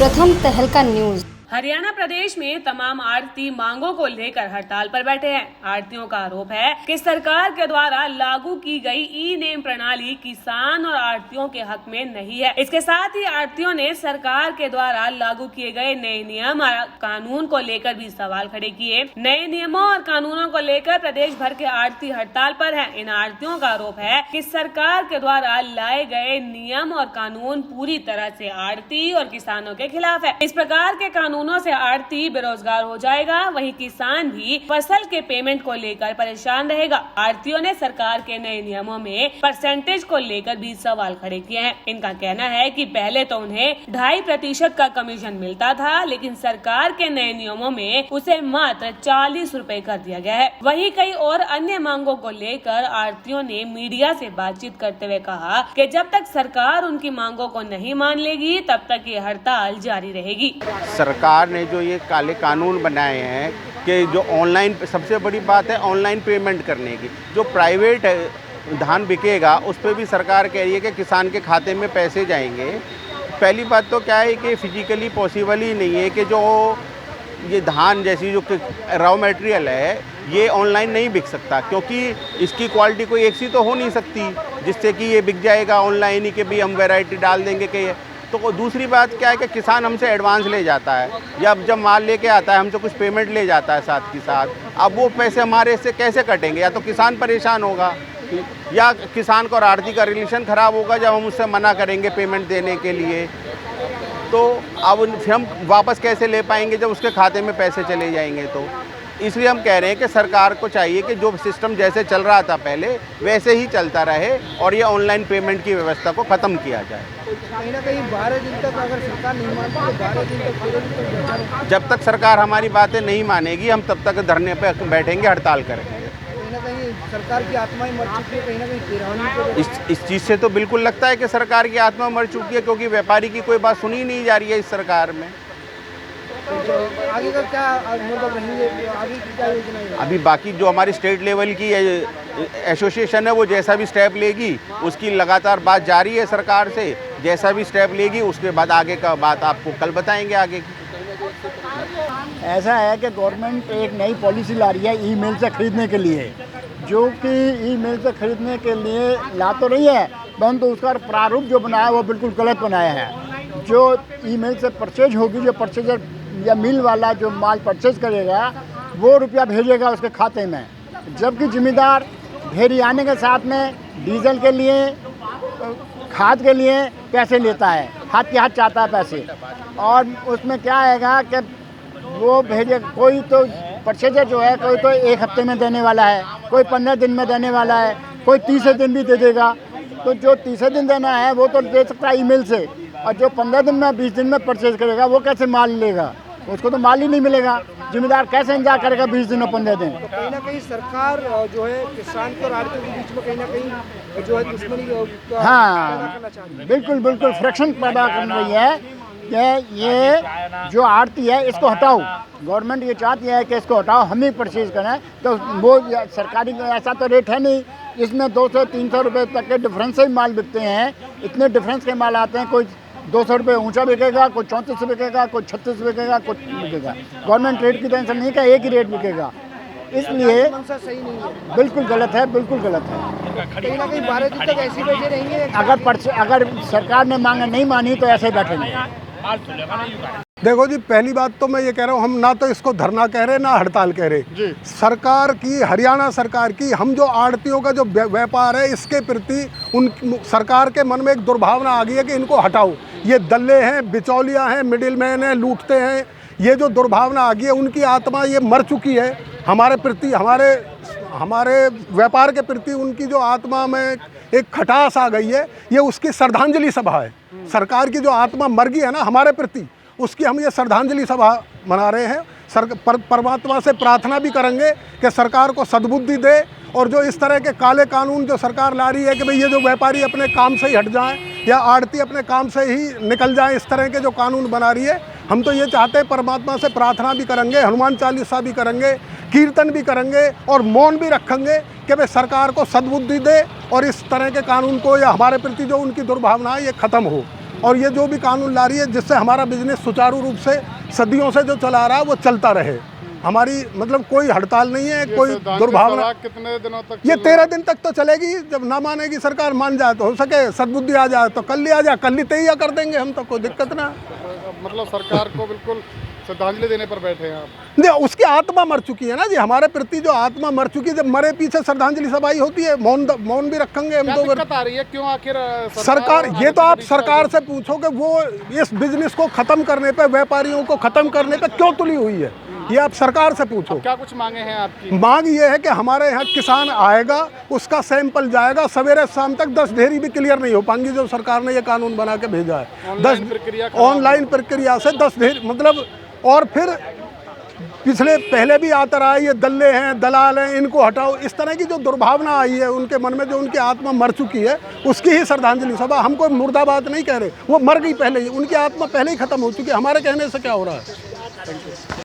प्रथम तहलका न्यूज। हरियाणा प्रदेश में तमाम आढ़ती मांगों को लेकर हड़ताल पर बैठे हैं। आढ़तियों का आरोप है कि सरकार के द्वारा लागू की गई ई नेम प्रणाली किसान और आढ़तियों के हक में नहीं है। इसके साथ ही आढ़तियों ने सरकार के द्वारा लागू किए गए नए नियम और कानून को लेकर भी सवाल खड़े किए। नए नियमों और कानूनों को लेकर प्रदेश भर के आढ़ती हड़ताल पर हैं। इन आढ़तियों का आरोप है कि सरकार के द्वारा लाए गए नियम और कानून पूरी तरह से आढ़ती और किसानों के खिलाफ है। इस प्रकार के कानूनों से आढ़ती बेरोजगार हो जाएगा, वहीं किसान भी फसल के पेमेंट को लेकर परेशान रहेगा। आढ़तियों ने सरकार के नए नियमों में परसेंटेज को लेकर भी सवाल खड़े किए हैं। इनका कहना है कि पहले तो उन्हें 2.5% का कमीशन मिलता था, लेकिन सरकार के नए नियमों में उसे मात्र 40 रुपए कर दिया गया है। वहीं कई और अन्य मांगों को लेकर आढ़तियों ने मीडिया से बातचीत करते हुए कहा कि जब तक सरकार उनकी मांगों को नहीं मान लेगी तब तक ये हड़ताल जारी रहेगी। सरकार ने जो ये काले कानून बनाए हैं कि जो ऑनलाइन, सबसे बड़ी बात है ऑनलाइन पेमेंट करने की, जो प्राइवेट धान बिकेगा उस पर भी सरकार कह रही है कि किसान के खाते में पैसे जाएंगे। पहली बात तो क्या है कि फिजिकली पॉसिबल ही नहीं है कि जो ये धान जैसी जो रॉ मटेरियल है ये ऑनलाइन नहीं बिक सकता, क्योंकि इसकी क्वालिटी कोई एक सी तो हो नहीं सकती जिससे कि ये बिक जाएगा ऑनलाइन ही कि भी हम वैरायटी डाल देंगे कि। तो दूसरी बात क्या है कि किसान हमसे एडवांस ले जाता है, या जब माल लेके आता है हमसे कुछ पेमेंट ले जाता है साथ के साथ। अब वो पैसे हमारे से कैसे कटेंगे? या तो किसान परेशान होगा, या किसान का और आढ़ती का रिलेशन ख़राब होगा जब हम उससे मना करेंगे पेमेंट देने के लिए। तो अब हम वापस कैसे ले पाएंगे जब उसके खाते में पैसे चले जाएंगे? तो इसलिए हम कह रहे हैं कि सरकार को चाहिए कि जो सिस्टम जैसे चल रहा था पहले वैसे ही चलता रहे और ये ऑनलाइन पेमेंट की व्यवस्था को ख़त्म किया जाए। कहीं ना कहीं 12 दिन तक अगर सरकार नहीं मानती तो 12 दिन तक 13 दिन तक बैठा, जब तक सरकार हमारी बातें नहीं मानेगी हम तब तक धरने पर बैठेंगे, हड़ताल करेंगे। कहीं ना कहीं सरकार की आत्मा ही मर चुकी है, कहीं ना कहीं तिरहानी इस चीज़ से तो बिल्कुल लगता है कि सरकार की आत्मा मर चुकी है, क्योंकि व्यापारी की कोई बात सुनी नहीं जा रही है इस सरकार में। तो आगे का क्या मतलब रहेंगे, आगे की क्या योजना है? अभी बाकी जो हमारी स्टेट लेवल की एसोसिएशन है वो जैसा भी स्टेप लेगी उसकी लगातार बात जारी है सरकार से। जैसा भी स्टेप लेगी उसके बाद आगे का बात आपको कल बताएंगे आगे की। ऐसा है कि गवर्नमेंट एक नई पॉलिसी ला रही है ईमेल से खरीदने के लिए, जो कि ईमेल से खरीदने के लिए ला तो रही है, परंतु उसका प्रारूप जो बनाया है वो बिल्कुल गलत बनाया है। जो ईमेल से परचेज होगी, जो परचेजर या मिल वाला जो माल परचेज करेगा वो रुपया भेजेगा उसके खाते में, जबकि जिम्मेदार ढेरी आने के साथ में डीजल के लिए, खाद के लिए पैसे लेता है, हाथ के हाथ चाहता है पैसे। और उसमें क्या आएगा कि वो भेजे, कोई तो परचेजर जो है कोई तो 1 हफ्ते में देने वाला है, कोई 15 दिन में देने वाला है, कोई 30 दिन भी दे देगा। तो जो 30 दिन देना है वो तो दे सकता है ईमेल से, और जो 15 दिन में 20 दिन में परचेज करेगा वो कैसे माल लेगा? उसको तो माल ही नहीं मिलेगा। जिम्मेदार कैसे इंतजार करेगा 20 दिन और 15 दिन? तो कहीं ना कहीं सरकार जो है किसान के और आढ़तियों के बीच में कहीं ना कहीं जो है दुश्मनी पैदा करना चाह रही है। बिल्कुल बिल्कुल फ्रैक्शन पैदा कर रही है कि ये जो आढ़ती है इसको हटाओ। गवर्नमेंट ये चाहती है कि इसको हटाओ, हम ही परचेज करें। तो वो सरकारी ऐसा तो रेट है नहीं, इसमें 200-300 रुपये तक के डिफरेंस से ही माल बिकते हैं। इतने डिफरेंस के माल आते हैं, कोई 200 रुपये ऊँचा बिकेगा, कोई 34 बिकेगा, कोई 36 बिकेगा, कुछ बिकेगा। गवर्नमेंट रेट की टेंशन नहीं का एक ही रेट बिकेगा, इसलिए सही नहीं है, बिल्कुल गलत है, बिल्कुल गलत है। कहीं ना कहीं 12 दिन तक ऐसे बैठे रहेंगे। अगर सरकार ने मांगे नहीं मानी तो ऐसे ही बैठेंगे। देखो जी, पहली बात तो मैं ये कह रहा हूँ, हम ना तो इसको धरना कह रहे ना हड़ताल कह रहे जी। सरकार की, हरियाणा सरकार की, हम जो आढ़तियों का जो व्यापार है इसके प्रति उन सरकार के मन में एक दुर्भावना आ गई है कि इनको हटाओ, ये दल्ले हैं, बिचौलिया हैं, मिडिल मैन हैं, लूटते हैं। ये जो दुर्भावना आ गई है, उनकी आत्मा ये मर चुकी है। हमारे प्रति, हमारे व्यापार के प्रति उनकी जो आत्मा में एक खटास आ गई है, ये उसकी श्रद्धांजलि सभा है। सरकार की जो आत्मा मर गई है ना हमारे प्रति, उसकी हम ये श्रद्धांजलि सभा मना रहे हैं। परमात्मा से प्रार्थना भी करेंगे कि सरकार को सद्बुद्धि दे, और जो इस तरह के काले कानून जो सरकार ला रही है कि भाई ये जो व्यापारी अपने काम से ही हट जाएं या आढ़ती अपने काम से ही निकल जाएं, इस तरह के जो कानून बना रही है, हम तो ये चाहते हैं, परमात्मा से प्रार्थना भी करेंगे, हनुमान चालीसा भी करेंगे, कीर्तन भी करेंगे और मौन भी रखेंगे कि भाई सरकार को सद्बुद्धि दे और इस तरह के कानून को या हमारे प्रति जो उनकी दुर्भावना है ये ख़त्म हो। और ये जो भी कानून ला रही है जिससे हमारा बिजनेस सुचारू रूप से सदियों से जो चला रहा है वो चलता रहे। हमारी मतलब कोई हड़ताल नहीं है, कोई दुर्भावना। कितने दिनों तक? ये 13 दिन तक तो चलेगी। जब ना मानेगी सरकार, मान जाए तो हो सके सद्बुद्धि आ जाए तो कल ही आ जाए, कल ही तैयार कर देंगे हम, तो कोई दिक्कत ना। मतलब सरकार को बिल्कुल श्रद्धांजलि देने पर बैठे हैं आप? नहीं, उसकी आत्मा मर चुकी है ना जी, हमारे प्रति जो आत्मा मर चुकी है। जब मरे पीछे श्रद्धांजलि सभाई होती है, मौन भी रखेंगे हम। क्या तो दिक्कत आ रही है, क्यों आखिर सरकार, ये तो आप सरकार से पूछोगे, वो इस बिजनेस को खत्म करने पे, व्यापारियों को खत्म करने पे क्यों तुली हुई है, ये आप सरकार से पूछो। क्या कुछ मांगे हैं आपकी? मांग ये है कि हमारे यहाँ किसान आएगा, उसका सैंपल जाएगा, सवेरे शाम तक 10 ढेरी भी क्लियर नहीं हो पाएंगी जो सरकार ने ये कानून बना के भेजा है। 10 ऑनलाइन प्रक्रिया से 10 ढेरी, मतलब। और फिर पहले भी आता रहा है, ये दल्ले हैं, दलाल हैं, इनको हटाओ, इस तरह की जो दुर्भावना आई है उनके मन में, जो उनकी आत्मा मर चुकी है, उसकी ही श्रद्धांजलि सभा। हम कोई मुर्दाबाद नहीं कह रहे, वो मर गई पहले ही, उनकी आत्मा पहले ही खत्म हो चुकी है, हमारे कहने से क्या हो रहा है।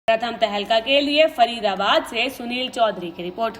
प्रथम तहलका के लिए फरीदाबाद से सुनील चौधरी की रिपोर्ट।